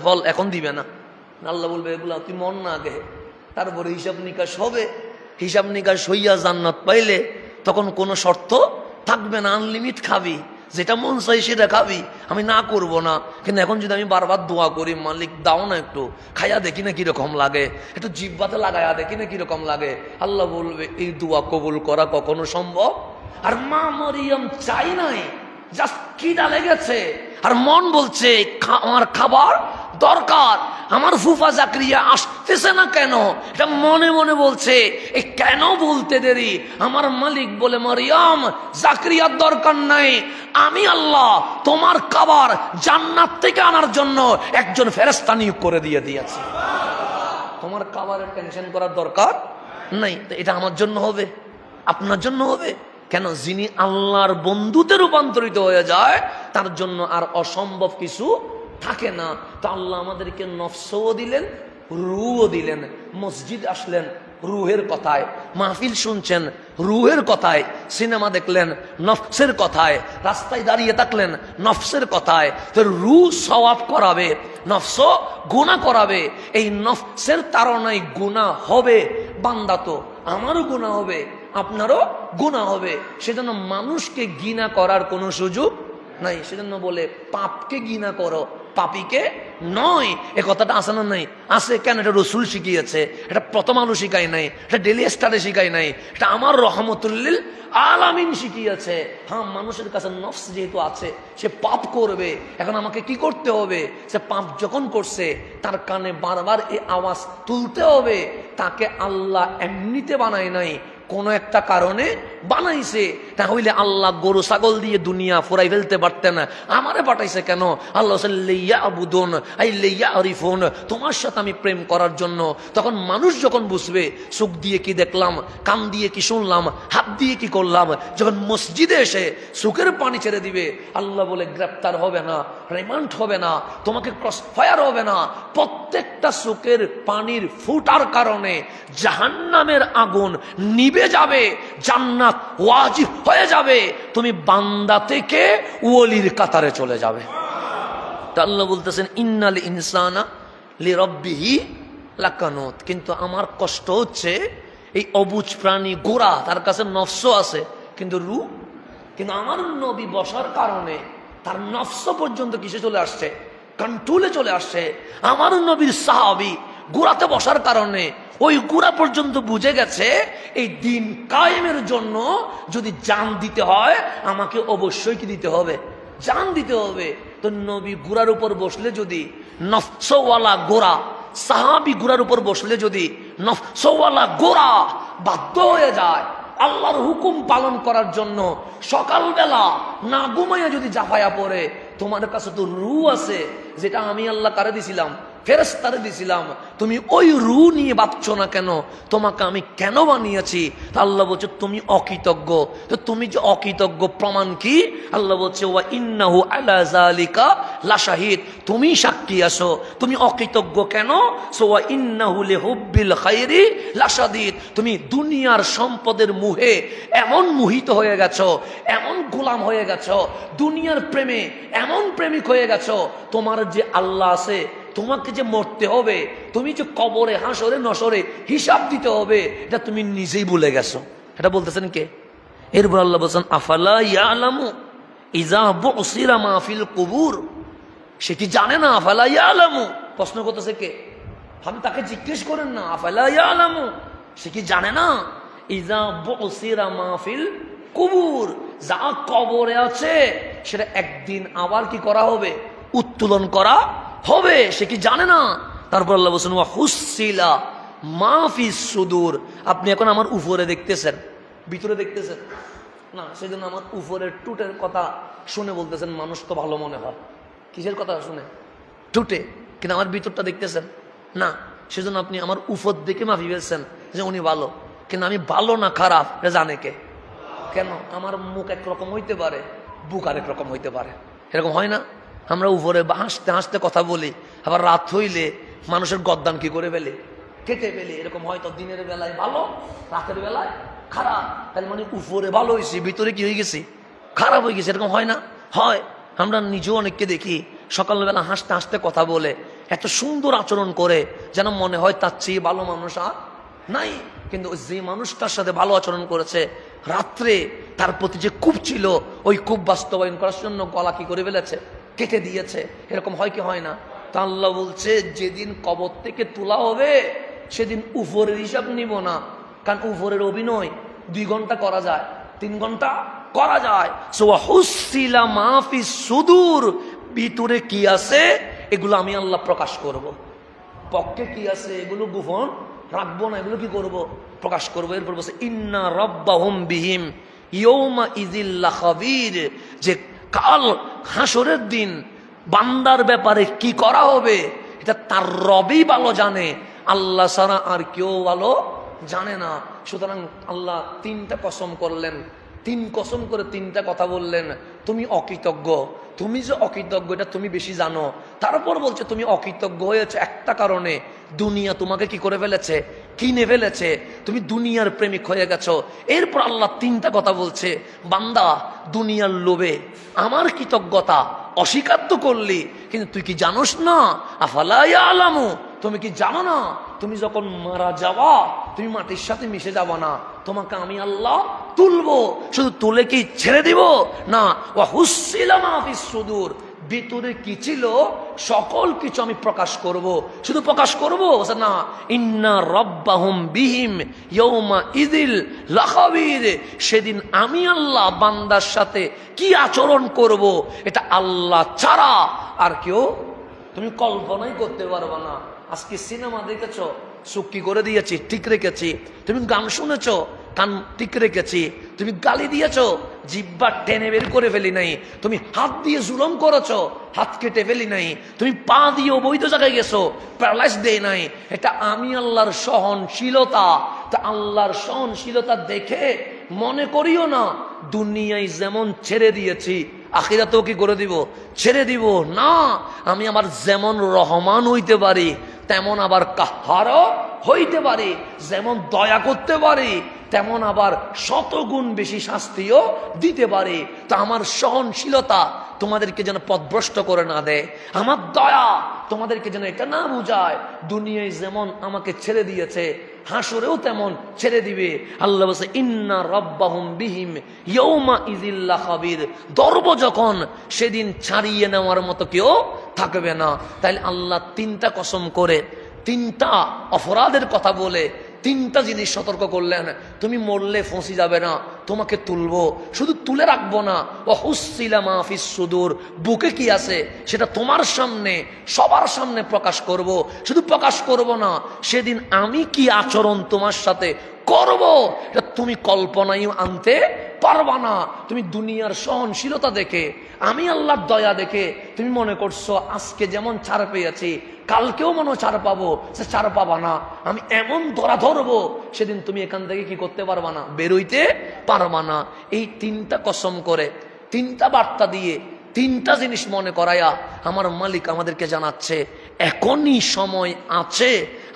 ফল এখন দিবে না। আল্লাহ বলবে এগুলা তুই মন না আগে, তারপরে হিসাব নিকাশ হবে। হিসাব নিকাশ হইয়া জান্নাত পাইলে তখন কোনো শর্ত থাকবে না, আনলিমিট খাবি, যেটা মন চাই সেটা খাবি, আমি না করব না। কিন্তু এখন যদি আমি বারবার দোয়া করি, মালিক দাও না, একটু খাইয়া দেখি না কিরকম লাগে, একটু জিহ্বাতে লাগাইয়া দেখি না কিরকম লাগে, আল্লাহ বলবে এই দোয়া কবুল করা কখনো সম্ভব? আর মা মরিয়ম চাই নাই, জাস্ট খিদা লেগেছে, আর মন বলছে আমার খাবার দরকার, আমার ফুফা জাকরিয়া আসতেছে না কেন, এটা মনে মনে বলছে। এই কেন বলতে দেরি? আমার মালিক বলে মরিয়ম জাকরিয়ার দরকার নাই, আমি আল্লাহ তোমার খাবার জান্নাত থেকে আনার জন্য একজন ফেরেশতা নিয়োগ করে দিয়েছি, তোমার খাবারের টেনশন করার দরকার নাই। এটা আমার জন্য হবে, আপনার জন্য হবে কেন? যিনি আল্লাহর বন্ধুতে রূপান্তরিত হয়ে যায় তার জন্য আর অসম্ভব কিছু থাকে না। তো আল্লাহ আমাদেরকে নফসও দিলেন, রুহও দিলেন। মসজিদ আসলেন রুহের কথায়, মাহফিল শুনছেন রুহের কথায়, সিনেমা দেখলেন নফসের কথায়, রাস্তায় দাঁড়িয়ে থাকলেন নফসের কথায়। তো রুহ সওয়াব করাবে, নফস গুনাহ করাবে। এই নফসের তাড়নায় গুনাহ হবে। বান্দা তো আমারও গুনাহ হবে, আপনারও গুনাহ হবে। সেজন্য মানুষকে ঘৃণা করার কোনো সুযোগ নাই। সেজন্য বলে পাপকে ঘৃণা করো, পাপীকে নয়। এ কথাটা আছে না? নাই, আছে। কেন? এটা রসুল শিখিয়েছে, এটা প্রথম আলো শিখাই নাই, এটা ডেলি স্টারে শিখাই নাই, এটা আমার রহমতুল্লিল আলামিন শিখিয়েছে। হ্যাঁ, মানুষের কাছে নফস যেহেতু আছে, সে পাপ করবে। এখন আমাকে কি করতে হবে? সে পাপ যখন করছে তার কানে বারবার এই আওয়াজ তুলতে হবে। তাকে আল্লাহ এমনিতে বানায় নাই, কোনো একটা কারণে বানাইছে। তাহলে আল্লাহ গরু ছাগল দিয়ে দুনিয়া ফুরাই ফেলতে পারতেন, আমারে পাঠাইছে কেন? আল্লাহ লাইয়া আবুদুন আই লাইয়া আরিফুন, তোমার সাথে আমি প্রেম করার জন্য। তখন মানুষ যখন বুঝবে চোখ দিয়ে কি দেখলাম, কান দিয়ে কি শুনলাম, হাত দিয়ে কি করলাম, যখন মসজিদে এসে চোখের পানি ছেড়ে দিবে, আল্লাহ বলে গ্রেপ্তার হবে না, রিমান্ড হবে না, তোমাকে ক্রস ফায়ার হবে না। প্রত্যেকটা চোখের পানির ফুটার কারণে জাহান্নামের আগুন নিভে যাবে, জান্নাত ওয়াজিব হয়ে যাবে, তুমি বান্দা থেকে ওলির কাতারে চলে যাবে। তা আল্লাহ বলতেছেন ইন্নাল ইনসানা লিরাব্বিহি লাকানুত। কিন্তু আমার কষ্ট হচ্ছে এই অবুঝ প্রাণী গোরা, তার কাছে নফস আছে কিন্তু রূহ, কিন্তু আমার নবী বসার কারণে তার নফস পর্যন্ত কিসে চলে আসছে? কন্ট্রোলে চলে আসছে। আমার নবীর সাহাবী গোরাতে বসার কারণে ওই গোরা পর্যন্ত বুঝে গেছে এই দিন কায়েমের জন্য যদি জান দিতে হয় আমাকে অবশ্যই কি দিতে হবে? জান দিতে হবে। তো নবী গোরার উপর বসলে যদি নফসওয়ালা গোরা, সাহাবী গোরার উপর বসলে যদি নফসওয়ালা গোরা বাধ্য হয়ে যায় আল্লাহর হুকুম পালন করার জন্য, সকালবেলা না ঘুমাইয়া যদি জাফায়া পড়ে, তোমার কাছে তো রূহ আছে যেটা আমি আল্লাহ কারে দিছিলাম, ফেরেশতারে দিছিলাম, তুমি ওই রূহ নিয়ে ভাবছো না কেন? তোমাকে আমি কেন বানিয়েছি? আল্লাহ বলছে তুমি অকৃতজ্ঞ। তো তুমি যে অকৃতজ্ঞ প্রমাণ কি? আল্লাহ বলছে ওয়া ইন্নাহু আলা যালিকা লাশাহিদ, তুমি সাক্ষী আছো। তুমি অকৃতজ্ঞ কেন? সো ওয়া ইন্নাহু লিহুব্বিল খাইরি লাশাদীদ, তুমি দুনিয়ার সম্পদের মোহে এমন মোহিত হয়ে গেছো, এমন গোলাম হয়ে গেছো, দুনিয়ার প্রেমে এমন প্রেমিক হয়ে গেছো, তোমার যে আল্লাহ আছে, তোমাকে যে মরতে হবে, তুমি যে কবরে হাসরে নসরে হিসাব দিতে হবে, এটা তুমি নিজেই ভুলে গেছো। এটা বলতেছেন কে? এরপর আল্লাহ বলছেন আফালা ইয়ালামু ইযা বুসিরা মা ফিল কুবুর, সে কি জানে না? আফালা ইয়ালামু, প্রশ্ন করতেছে কে? আপনি তাকে জিজ্ঞেস করেন না, আফালা ইয়ালামু, সে কি জানে না? ইযা বুসিরা মা ফিল কুবুর, যা কবরে আছে সেটা একদিন আবার কি করা হবে? উত্তোলন করা হবে। সে কি জানে না? তারপর আল্লাহ বলছেন ওয়া হুসিলা মা ফিস সুদূর, আপনি এখন আমার উপরে দেখতেছেন, ভিতরে দেখতেছেন না, সেজন্য আমার উপরের টুটের কথা শুনে বলতেছেন মানুষ তো ভালো মনে হয়। কিসের কথা শুনে? টুটে। কিন্তু আমার ভিতরটা দেখতেছেন না, সেজন্য আপনি আমার উপর দেখে মাফি ফেলছেন যে উনি ভালো, কিন্তু আমি ভালো না খারাপ এটা জানে কে? কেন? আমার মুখ একরকম হইতে পারে, বুক আরেক রকম হইতে পারে, এরকম হয় না? আমরা উপরে হাসতে হাসতে কথা বলি, আবার রাত হইলে মানুষের গদ্দান কি করে ফেলে, কেটে ফেলে। এরকম হয়তো দিনের বেলায় ভালো, রাতের বেলায় খারাপ, তাহলে মানে উপরে ভালো হয়েছি, ভিতরে কি হয়ে গেছি? খারাপ হয়ে গেছে। এরকম হয় না? হয়। আমরা নিজেও অনেককে দেখি সকালবেলা হাসতে হাসতে কথা বলে, এত সুন্দর আচরণ করে যেন মনে হয় তার চেয়ে ভালো মানুষ আর নাই। কিন্তু যে মানুষটার সাথে ভালো আচরণ করেছে, রাত্রে তার প্রতি যে কূপ ছিল, ওই কূপ বাস্তবায়ন করার জন্য গলা কি করে ফেলেছে, কেটে দিয়েছে। এরকম হয় কি হয় না? তা আল্লাহ বলছে যেদিন কবর থেকে তোলা হবে সেদিন উপরের হিসাব নিব না, কারণ উপরের অভিনয় 2 ঘন্টা করা যায়, 3 ঘন্টা করা যায়। সুদূর, ভিতরে কি আছে এগুলো আমি আল্লাহ প্রকাশ করব। পক্ষে কি আছে এগুলো গোপন রাখবো না, এগুলো কি করব, প্রকাশ করবো। এরপর বলছে ইন্না রাব্বাহুম বিহিম ইয়াউমা ইযিল লাখাবীর, যে কাল হাসরের দিন বান্দার ব্যাপারে কি করা হবে এটা তার রবই ভালো জানে, আল্লাহ ছাড়া আর কেউ ভালো জানে না। সুতরাং আল্লাহ 3টা কসম করলেন, 3 কসম করে 3টা কথা বললেন। তুমি অকৃতজ্ঞ, তুমি যে অকৃতজ্ঞ এটা তুমি বেশি জানো। তারপর বলছে তুমি অকৃতজ্ঞ হয়েছে একটা কারণে, দুনিয়া তোমাকে কি করে ফেলেছে, কিনে ফেলেছে, তুমি দুনিয়ার প্রেমিক হয়ে গেছো। এরপর আল্লাহ 3টা কথা বলছে, বান্দা দুনিয়ার লোভে আমার কৃতজ্ঞতা অস্বীকার তো করলি, কিন্তু তুই কি জানোস না, আফালা ইয়ালামু, তুমি কি জানো না তুমি যখন মারা যাওয়া তুমি মাটির সাথে মিশে যাবা না, তোমাকে আমি আল্লাহ তুলবো। শুধু তুলে কি ছেড়ে দিব না, ওয়া হুসিলা মা ফিস সুদূর, ভিতরে কি ছিল সকল কিছু আমি প্রকাশ করব। শুধু প্রকাশ করব না, ইন্না রাব্বাহুম বিহিম ইয়াউমা ইযিল লাখাবীর, সেদিন আমি আল্লাহ বান্দার সাথে কি আচরণ করব এটা আল্লাহ ছাড়া আর কেউ তুমি কল্পনাই করতে পারবে না। আজকে সিনেমা দেখেছো, চোখ কি করে দিয়েছি, ঠিক রেখেছি। তুমি গান শুনেছো, কান ঠিক রেখেছি। তুমি গালি দিয়েছো, জিহ্বা টেনে বের করে ফেলি নাই। তুমি হাত দিয়ে জুলুম করেছো, হাত কেটে ফেলি নাই। তুমি পা দিয়ে অবৈধ জায়গায় গেছো, প্যারালাইজ দেয় নাই। এটা আমি আল্লাহর সহনশীলতা। তা আল্লাহর সহনশীলতা দেখে মনে করিও না দুনিয়ায় যেমন ছেড়ে দিয়েছি আখিরাতেও কি করে দিব, ছেড়ে দিব না। আমি আমার যেমন রহমান হইতে পারি তেমন আবার কাহারও হইতে পারি, যেমন দয়া করতে পারি তেমন আবার 100 গুণ বেশি শাস্তিও দিতে পারি। তা আমার সহনশীলতা তোমাদেরকে যেন পথভ্রষ্ট করে না দেয়, আমার দয়া তোমাদেরকে যেন এটা না বুঝায় দুনিয়ায় যেমন আমাকে ছেড়ে দিয়েছে হাসরেও তেমন ছেড়ে দিবে। আল্লাহ বলছে ইন্না রাব্বাহুম বিহিম ইয়াউমা ইযিল লাখাবীর, দর্ব যখন সেদিন ছাড়িয়ে নেওয়ার মতো কেউ থাকবে না। তাইলে আল্লাহ 3টা কসম করে 3টা অপরাধের কথা বলে 3টা জিনিস সতর্ক করলেন। তুমি মরলে ফসি যাবে না, তোমাকে তুলবো, শুধু তুলে রাখবো না। ওয়া হুসিলা মা ফিস সুদূর, বুকে কি আছে সেটা তোমার সামনে সবার সামনে প্রকাশ করব। শুধু প্রকাশ করব না, সেদিন আমি কি আচরণ তোমার সাথে করব এটা তুমি কল্পনায় আনতে পারবা না। তুমি দুনিয়ার সহনশীলতা দেখে, আমি আল্লাহর দয়া দেখে তুমি মনে করছো আজকে যেমন ছাড় পেয়েছি কালকেও মনে ছাড় পাবো, সে ছাড় পাবা না। আমি এমন ধরা ধরবো সেদিন তুমি এখান থেকে কি করতে পারবা না, বেরোইতে পারবা না। এই 3টা কসম করে 3টা বার্তা দিয়ে 3টা জিনিস মনে করায়া আমার মালিক আমাদেরকে জানাচ্ছে এখনই সময় আছে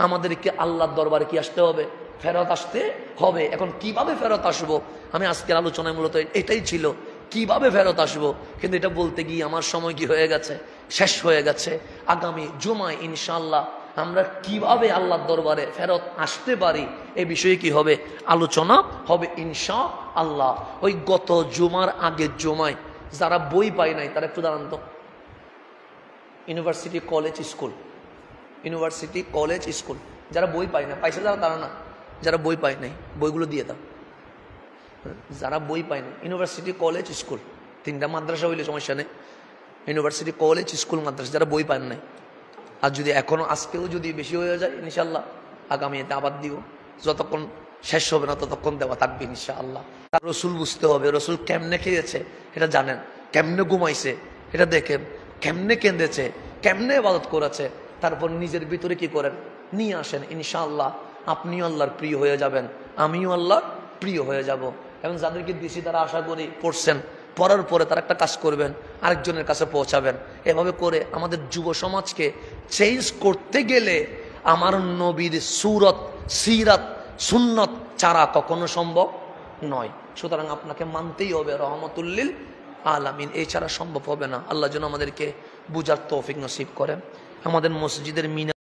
আমাদেরকে আল্লাহর দরবারে কি আসতে হবে, ফেরত আসতে হবে। এখন কিভাবে ফেরত আসবো, আমি আজকের আলোচনায় মূলত এটাই ছিল, কিভাবে ফেরত আসবো। কিন্তু এটা বলতে গিয়ে আমার সময় কি হয়ে গেছে, শেষ হয়ে গেছে। আগামী জুমায় ইনশাআল্লাহ আমরা কিভাবে আল্লাহর দরবারে ফেরত আসতে পারি এ বিষয়ে কি হবে, আলোচনা হবে ইনশাআল্লাহ। ওই গত জুমার আগের জুমায় যারা বই পায় নাই তারা একটু দাঁড়ান তো। University college school, university college school যারা বই পায় না, পাইছে যারা তারা না, যারা বই পায় নাই বইগুলো দিয়ে দাও। যারা বই পায় না, ইউনিভার্সিটি কলেজ স্কুল 3টা মাদ্রাসা হইলে সমস্যা নেই, ইউনিভার্সিটি কলেজ স্কুল মাদ্রাসা যারা বই পান নাই। আর যদি এখনো আজকেও যদি বেশি হয়ে যায় ইনশাআল্লাহ আগামী এতে আবার দিব, যতক্ষণ শেষ হবে না ততক্ষণ দেওয়া থাকবে ইনশাআল্লাহ। তার রসুল বুঝতে হবে, রসুল কেমনে খেয়েছে এটা জানেন, কেমনে ঘুমাইছে এটা দেখেন, কেমনে কেঁদেছে, কেমনে ইবাদত করেছে, তারপর নিজের ভিতরে কি করেন নিয়ে আসেন। ইনশাআল্লাহ আপনিও আল্লাহর প্রিয় হয়ে যাবেন, আমিও আল্লাহর প্রিয় হয়ে যাব। এবং যাদেরকে দিছি তারা আশা করি পড়ছেন, পড়ার পরে তারা একটা কাজ করবেন, আরেকজনের কাছে পৌঁছাবেন। এভাবে করে আমাদের যুব সমাজকে চেঞ্জ করতে গেলে আমার নবীর সুরত সিরাত সুন্নত ছাড়া কখনো সম্ভব নয়। সুতরাং আপনাকে মানতেই হবে রহমতুল্লিল আলামিন, এছাড়া সম্ভব হবে না। আল্লাহ যেন আমাদেরকে বুঝার তৌফিক নসিব করেন। আমাদের মসজিদের মিনা